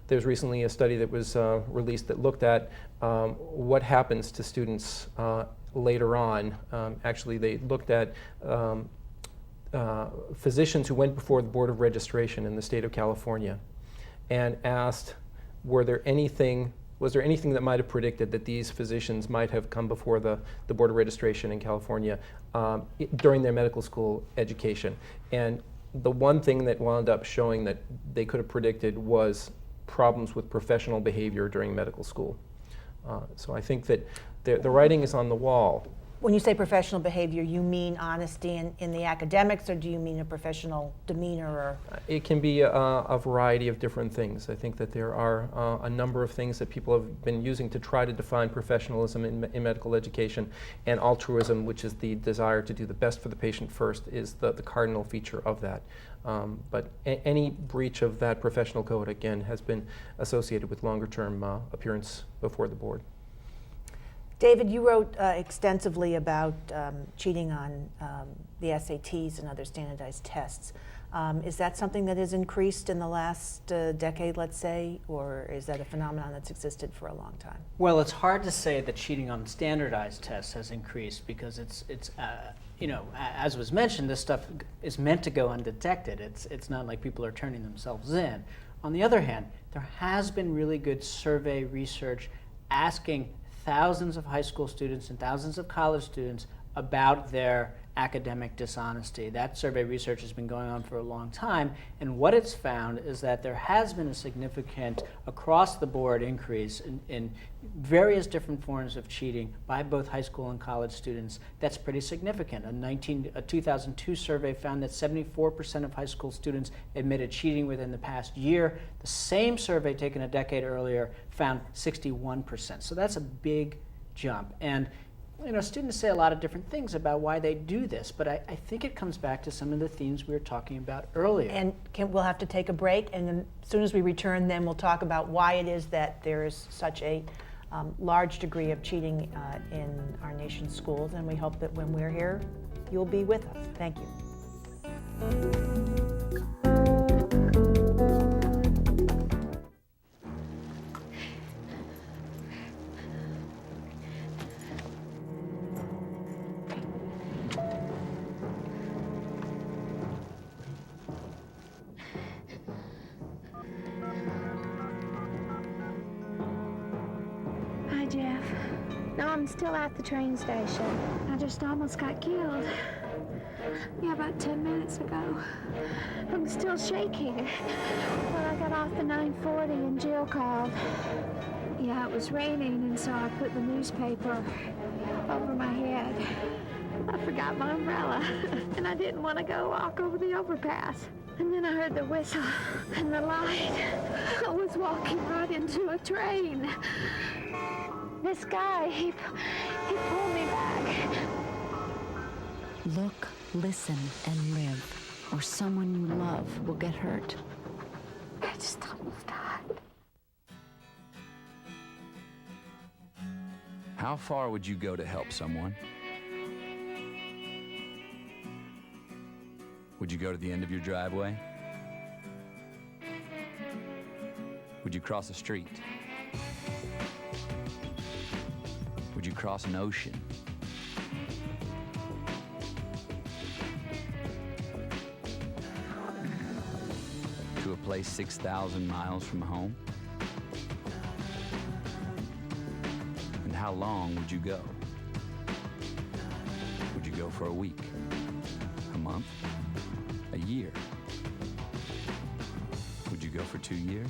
There's recently a study that was released that looked at what happens to students later on. Actually, they looked at physicians who went before the Board of Registration in the state of California and asked, was there anything that might have predicted that these physicians might have come before the Board of Registration in California during their medical school education? And the one thing that wound up showing that they could have predicted was problems with professional behavior during medical school. So I think that the writing is on the wall. When you say professional behavior, you mean honesty in the academics, or do you mean a professional demeanor? Or It can be a variety of different things. I think that there are a number of things that people have been using to try to define professionalism in medical education, and altruism, which is the desire to do the best for the patient first, is the cardinal feature of that. But any breach of that professional code, again, has been associated with longer-term appearance before the board. David, you wrote extensively about cheating on the SATs and other standardized tests. Is that something that has increased in the last decade, let's say, or is that a phenomenon that's existed for a long time? Well, it's hard to say that cheating on standardized tests has increased because it's you know, as was mentioned, this stuff is meant to go undetected. It's not like people are turning themselves in. On the other hand, there has been really good survey research asking thousands of high school students and thousands of college students about their academic dishonesty. That survey research has been going on for a long time, and what it's found is that there has been a significant across-the-board increase in various different forms of cheating by both high school and college students. That's pretty significant. A 2002 survey found that 74% of high school students admitted cheating within the past year. The same survey taken a decade earlier found 61%. So that's a big jump. And You know, students say a lot of different things about why they do this, but I think it comes back to some of the themes we were talking about earlier. And we'll have to take a break, and then as soon as we return, then we'll talk about why it is that there is such a large degree of cheating in our nation's schools, and we hope that when we're here, you'll be with us. Thank you. Hi, Jeff. No, I'm still at the train station. I just almost got killed. Yeah, about 10 minutes ago. I'm still shaking. When I got off the 940 and Jill called. Yeah, it was raining, and so I put the newspaper over my head. I forgot my umbrella, and I didn't want to go walk over the overpass. And then I heard the whistle and the light. I was walking right into a train. This guy, he pulled me back. Look, listen, and live, or someone you love will get hurt. I just almost died. How far would you go to help someone? Would you go to the end of your driveway? Would you cross a street? Would you cross an ocean? To a place 6,000 miles from home? And how long would you go? Would you go for a week? A month? A year? Would you go for 2 years?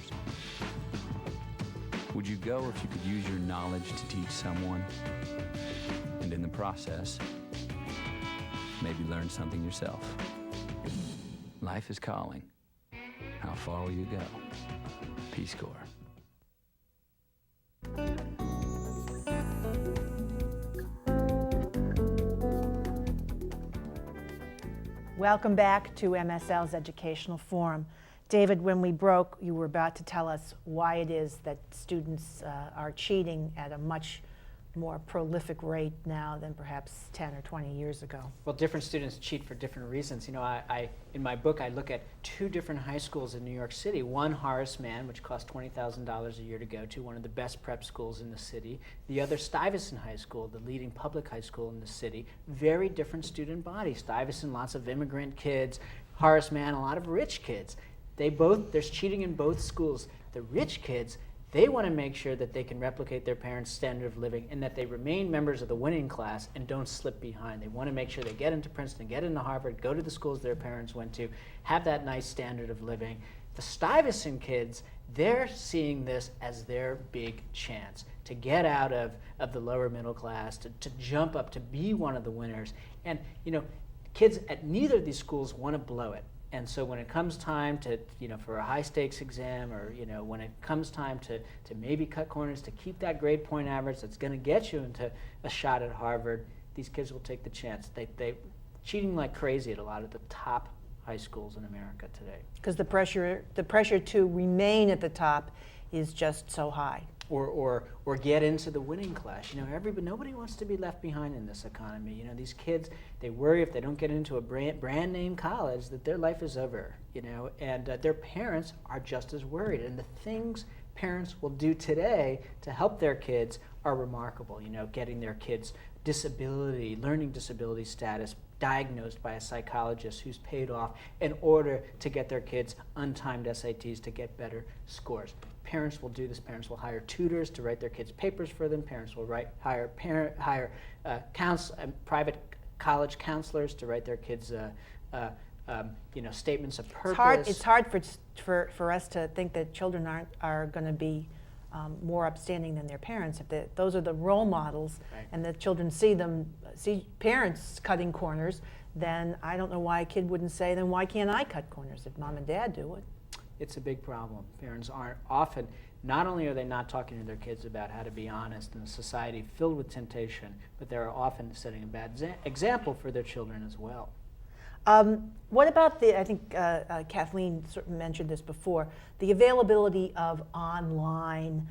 Would you go if you could use your knowledge to teach someone, and in the process, maybe learn something yourself? Life is calling. How far will you go? Peace Corps. Welcome back to MSL's Educational Forum. David, when we broke, you were about to tell us why it is that students are cheating at a much more prolific rate now than perhaps 10 or 20 years ago. Well, different students cheat for different reasons. You know, in my book, I look at 2 different high schools in New York City. One, Horace Mann, which costs $20,000 a year to go to, one of the best prep schools in the city. The other, Stuyvesant High School, the leading public high school in the city. Very different student body. Stuyvesant, lots of immigrant kids. Horace Mann, a lot of rich kids. There's cheating in both schools. The rich kids, they want to make sure that they can replicate their parents' standard of living and that they remain members of the winning class and don't slip behind. They want to make sure they get into Princeton, get into Harvard, go to the schools their parents went to, have that nice standard of living. The Stuyvesant kids, they're seeing this as their big chance to get out of the lower middle class, to jump up, to be one of the winners. And, you know, kids at neither of these schools want to blow it. And so when it comes time to, you know, for a high stakes exam, or, you know, when it comes time to maybe cut corners, to keep that grade point average that's going to get you into a shot at Harvard, these kids will take the chance. They cheating like crazy at a lot of the top high schools in America today. Because the pressure to remain at the top is just so high. Or get into the winning class. You know, nobody wants to be left behind in this economy. You know, these kids, they worry if they don't get into a brand name college that their life is over, you know, and their parents are just as worried. And the things parents will do today to help their kids are remarkable. You know, getting their kids learning disability status diagnosed by a psychologist who's paid off in order to get their kids untimed SATs to get better scores. Parents will do this. Parents will hire tutors to write their kids' papers for them. Parents will hire private college counselors to write their kids you know, statements of purpose. It's hard for us to think that children are going to be more upstanding than their parents. If those are the role models, right, and the children see parents cutting corners, then I don't know why a kid wouldn't say, then why can't I cut corners if mom and dad do it? it's a big problem. Parents aren't often, not only are they not talking to their kids about how to be honest in a society filled with temptation, but they're often setting a bad example for their children as well. What about the, I think Kathleen sort of mentioned this before, the availability of online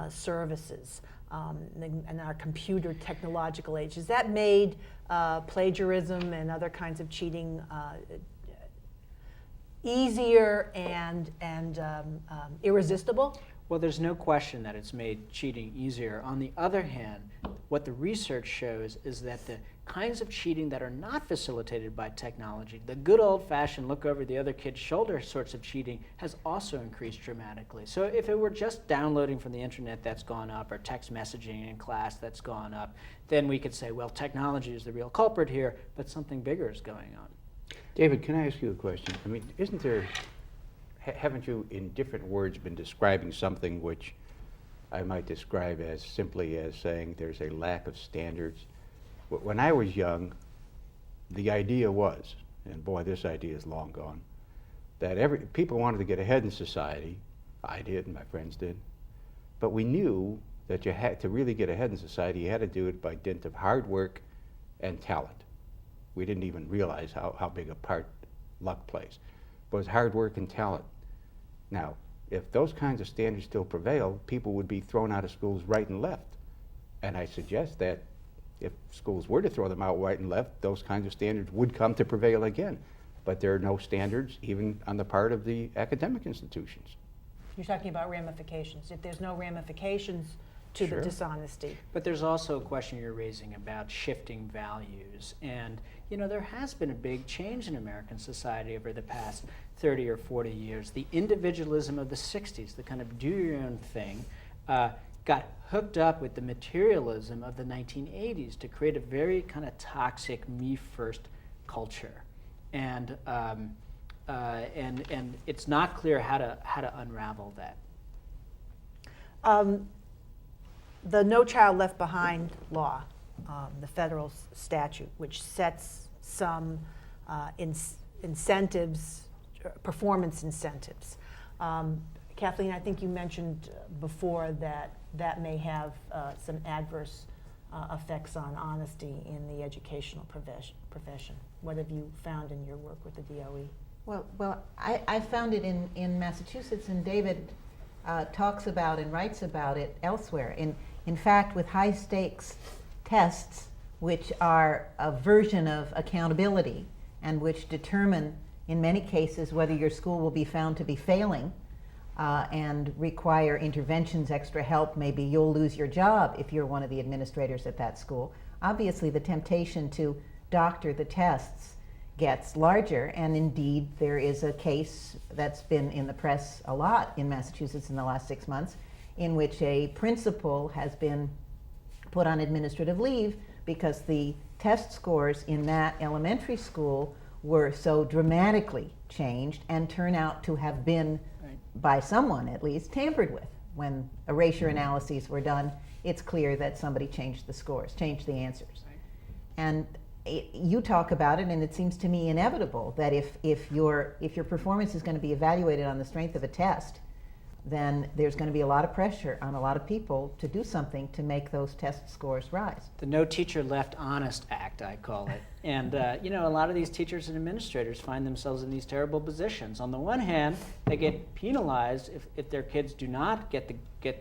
services in our computer technological age? Has that made plagiarism and other kinds of cheating easier and irresistible? Well, there's no question that it's made cheating easier. On the other hand, what the research shows is that the kinds of cheating that are not facilitated by technology, the good old-fashioned look over the other kid's shoulder sorts of cheating, has also increased dramatically. So if it were just downloading from the internet that's gone up, or text messaging in class that's gone up, then we could say, well, technology is the real culprit here, but something bigger is going on. David, can I ask you a question? I mean, isn't there, haven't you in different words been describing something which I might describe as simply as saying there's a lack of standards? When I was young, the idea was, and boy, this idea is long gone, that people wanted to get ahead in society. I did, and my friends did. But we knew that you had to really get ahead in society, you had to do it by dint of hard work and talent. We didn't even realize how big a part luck plays. But it was hard work and talent. Now, if those kinds of standards still prevail, people would be thrown out of schools right and left. And I suggest that if schools were to throw them out right and left, those kinds of standards would come to prevail again. But there are no standards even on the part of the academic institutions. You're talking about ramifications. If there's no ramifications to Sure. the dishonesty. But there's also a question you're raising about shifting values. And, you know, there has been a big change in American society over the past 30 or 40 years. The individualism of the 60s, the kind of do your own thing, got hooked up with the materialism of the 1980s to create a very kind of toxic me-first culture. And it's not clear how to unravel that. The No Child Left Behind law, the federal statute, which sets some incentives, performance incentives. Kathleen, I think you mentioned before that may have some adverse effects on honesty in the educational profession. What have you found in your work with the DOE? Well, I found it in Massachusetts, and David talks about and writes about it elsewhere. In fact, with high-stakes tests, which are a version of accountability and which determine, in many cases, whether your school will be found to be failing and require interventions, extra help, maybe you'll lose your job if you're one of the administrators at that school. Obviously, the temptation to doctor the tests gets larger, and indeed there is a case that's been in the press a lot in Massachusetts in the last 6 months in which a principal has been put on administrative leave because the test scores in that elementary school were so dramatically changed and turn out to have been, by someone at least, tampered with. When erasure analyses were done, it's clear that somebody changed the scores, changed the answers. And you talk about it, and it seems to me inevitable that if your performance is going to be evaluated on the strength of a test, then there's going to be a lot of pressure on a lot of people to do something to make those test scores rise. The No Teacher Left Honest Act, I call it. And you know, a lot of these teachers and administrators find themselves in these terrible positions. On the one hand, they get penalized if their kids do not get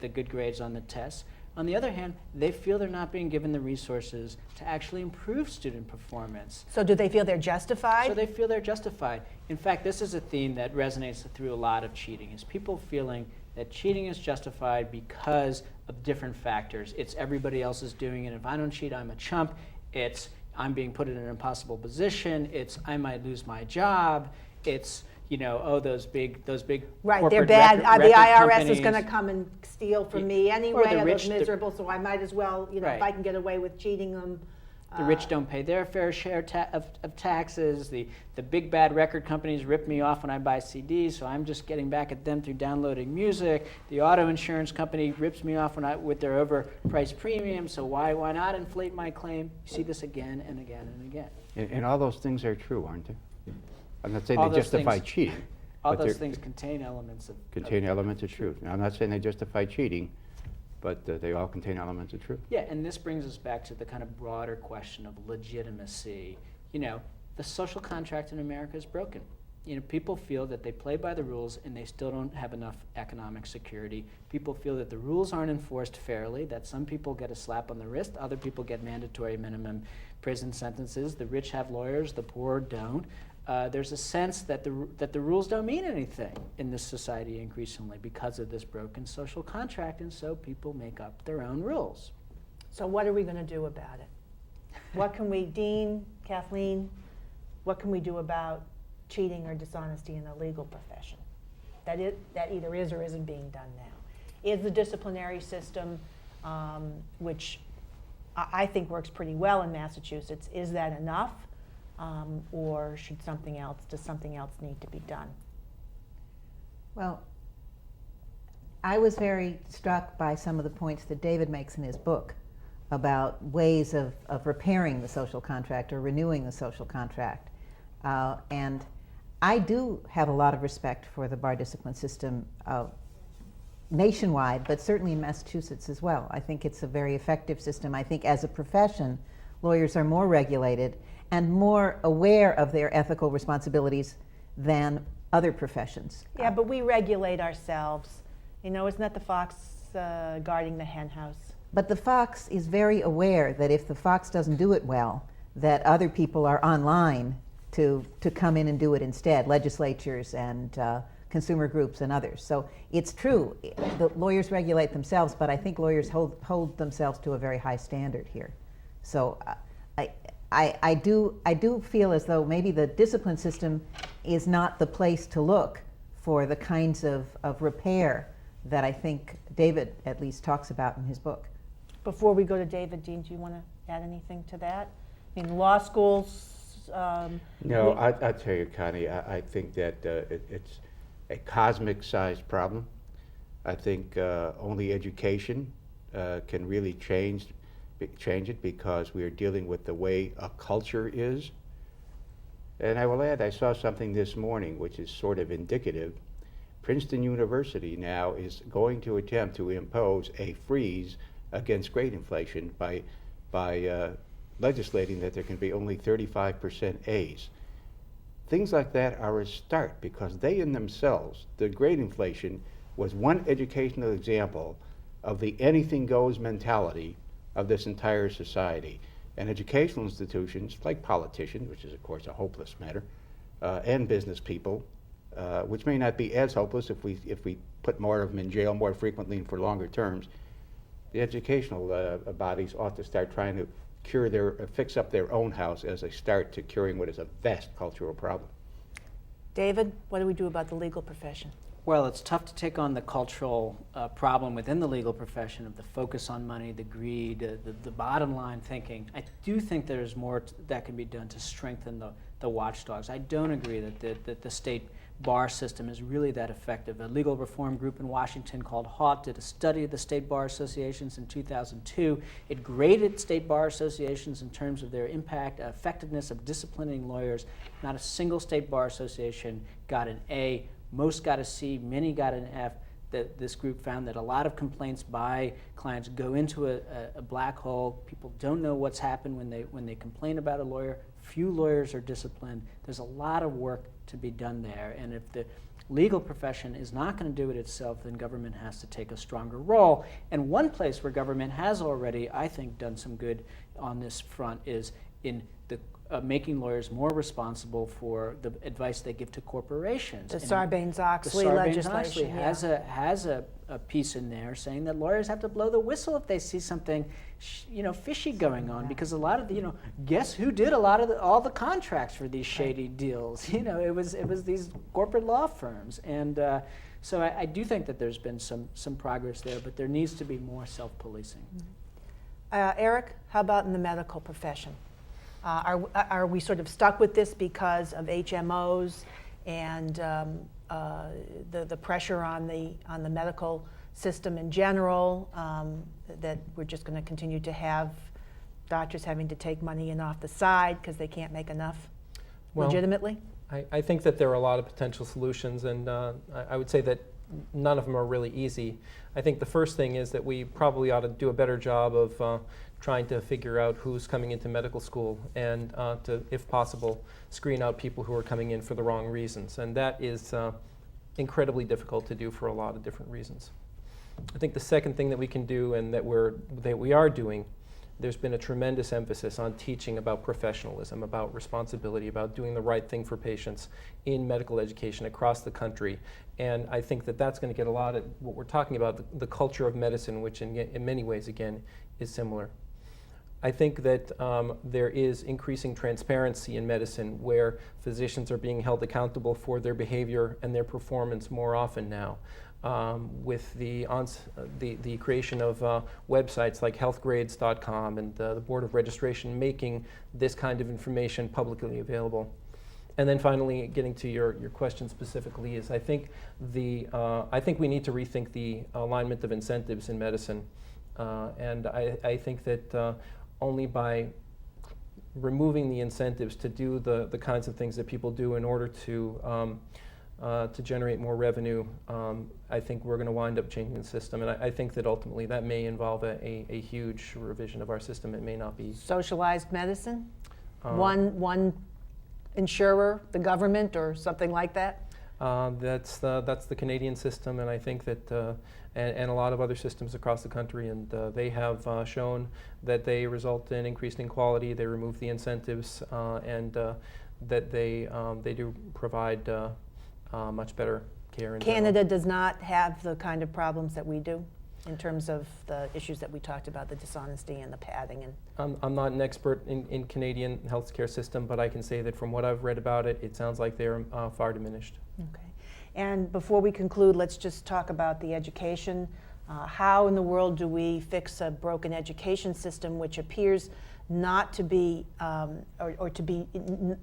the good grades on the tests. On the other hand, they feel they're not being given the resources to actually improve student performance. So do they feel they're justified? So they feel they're justified. In fact, this is a theme that resonates through a lot of cheating, is people feeling that cheating is justified because of different factors. It's everybody else is doing it. If I don't cheat, I'm a chump. It's I'm being put in an impossible position. It's I might lose my job. It's, you know, oh, those big right, they're corporate bad. record The IRS companies. is going to come and steal from me anyway. I look miserable, so I might as well, you know, if I can get away with cheating them. The rich don't pay their fair share of taxes. The big bad record companies rip me off when I buy CDs, so I'm just getting back at them through downloading music. The auto insurance company rips me off with their overpriced premium, so why not inflate my claim? You see this again and again and again. And all those things are true, aren't they? I'm not saying All they those justify things- cheating. All But those they're- things contain elements of Elements of truth. Now, I'm not saying they justify cheating, but they all contain elements of truth. Yeah, and this brings us back to the kind of broader question of legitimacy. You know, the social contract in America is broken. You know, people feel that they play by the rules and they still don't have enough economic security. People feel that the rules aren't enforced fairly, that some people get a slap on the wrist, other people get mandatory minimum prison sentences. The rich have lawyers, the poor don't. There's a sense that the rules don't mean anything in this society increasingly because of this broken social contract, and so people make up their own rules. So what are we going to do about it? What can we, Dean, Kathleen, what can we do about cheating or dishonesty in the legal profession? That either is or isn't being done now. Is the disciplinary system, which I think works pretty well in Massachusetts, is that enough? Or does something else need to be done? Well, I was very struck by some of the points that David makes in his book about ways of repairing the social contract or renewing the social contract. And I do have a lot of respect for the bar discipline system nationwide, but certainly in Massachusetts as well. I think it's a very effective system. I think as a profession, lawyers are more regulated and more aware of their ethical responsibilities than other professions. Yeah, but we regulate ourselves. You know, isn't that the fox guarding the hen house? But the fox is very aware that if the fox doesn't do it well, that other people are online to come in and do it instead, legislatures and consumer groups and others. So it's true, the lawyers regulate themselves, but I think lawyers hold themselves to a very high standard here. So I do feel as though maybe the discipline system is not the place to look for the kinds of repair that I think David at least talks about in his book. Before we go to David, Dean, do you want to add anything to that? I mean, law schools. No, I tell you, Connie, I think that it's a cosmic-sized problem. I think only education can really change it, because we are dealing with the way a culture is. And I will add, I saw something this morning which is sort of indicative. Princeton University now is going to attempt to impose a freeze against grade inflation by legislating that there can be only 35% A's. Things like that are a start, because they in themselves, the grade inflation was one educational example of the anything goes mentality of this entire society. And educational institutions, like politicians, which is of course a hopeless matter, and business people, which may not be as hopeless if we put more of them in jail more frequently and for longer terms, the educational bodies ought to start trying to fix up their own house as a start to curing what is a vast cultural problem. David, what do we do about the legal profession? Well, it's tough to take on the cultural problem within the legal profession of the focus on money, the greed, the bottom line thinking. I do think there's more that can be done to strengthen the watchdogs. I don't agree that the state bar system is really that effective. A legal reform group in Washington called HAWT did a study of the state bar associations in 2002. It graded state bar associations in terms of their impact, effectiveness of disciplining lawyers. Not a single state bar association got an A. Most got a C, many got an F. This group found that a lot of complaints by clients go into a black hole. People don't know what's happened when they complain about a lawyer. Few lawyers are disciplined. There's a lot of work to be done there. And if the legal profession is not going to do it itself, then government has to take a stronger role. And one place where government has already, I think, done some good on this front is in the making lawyers more responsible for the advice they give to corporations. The Sarbanes-Oxley legislation has a piece in there saying that lawyers have to blow the whistle if they see something, fishy going on, because a lot of the, guess who did a lot of all the contracts for these shady deals? It was these corporate law firms, and so I do think that there's been some progress there, but there needs to be more self-policing. Eric, how about in the medical profession? Are we sort of stuck with this because of HMOs and the pressure on the medical system in general, that we're just going to continue to have doctors having to take money in off the side because they can't make enough legitimately? I think that there are a lot of potential solutions, and I would say that none of them are really easy. I think the first thing is that we probably ought to do a better job of trying to figure out who's coming into medical school and to, if possible, screen out people who are coming in for the wrong reasons. And that is incredibly difficult to do for a lot of different reasons. I think the second thing that we can do, and that we are doing, there's been a tremendous emphasis on teaching about professionalism, about responsibility, about doing the right thing for patients in medical education across the country. And I think that that's going to get a lot of what we're talking about, the culture of medicine, which in many ways, again, is similar. I think that there is increasing transparency in medicine where physicians are being held accountable for their behavior and their performance more often now. With the creation of websites like healthgrades.com and the Board of Registration making this kind of information publicly available. And then finally, getting to your question specifically, is I think we need to rethink the alignment of incentives in medicine. And I think that only by removing the incentives to do the kinds of things that people do in order to generate more revenue, I think we're going to wind up changing the system. And I think that ultimately that may involve a huge revision of our system. It may not be. Socialized medicine? One insurer, the government, or something like that? That's the Canadian system, and I think that, and a lot of other systems across the country, and they have shown that they result in increased inequality, they remove the incentives, and that they do provide much better care. Canada does not have the kind of problems that we do in terms of the issues that we talked about, the dishonesty and the padding. And I'm not an expert in Canadian healthcare system, but I can say that from what I've read about it, it sounds like they're far diminished. Okay. And before we conclude, let's just talk about the education. How in the world do we fix a broken education system which appears not to be, or to be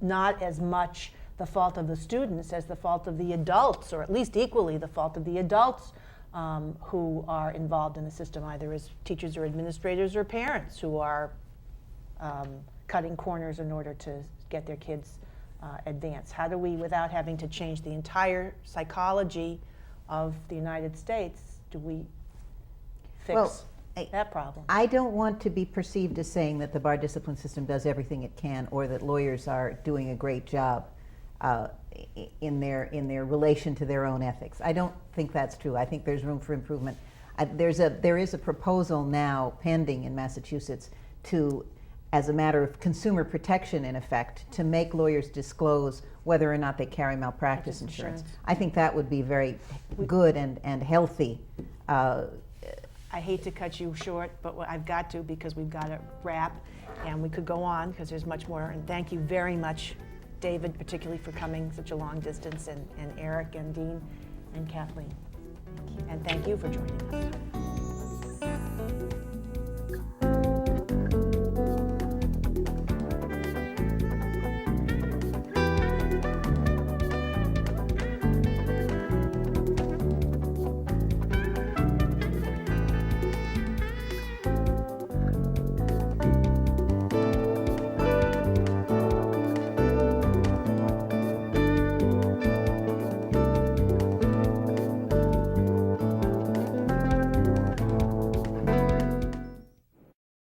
not as much the fault of the students as the fault of the adults, or at least equally the fault of the adults who are involved in the system, either as teachers or administrators or parents who are cutting corners in order to get their kids advanced? How do we, without having to change the entire psychology of the United States, do we fix that problem? I don't want to be perceived as saying that the bar discipline system does everything it can, or that lawyers are doing a great job in their relation to their own ethics. I don't think that's true. I think there's room for improvement. There is a proposal now pending in Massachusetts to, as a matter of consumer protection in effect, to make lawyers disclose whether or not they carry malpractice insurance. I think that would be very good and healthy. I hate to cut you short, but I've got to, because we've got to wrap, and we could go on because there's much more. And thank you very much, David, particularly for coming such a long distance, and Eric and Dean and Kathleen. And thank you for joining us.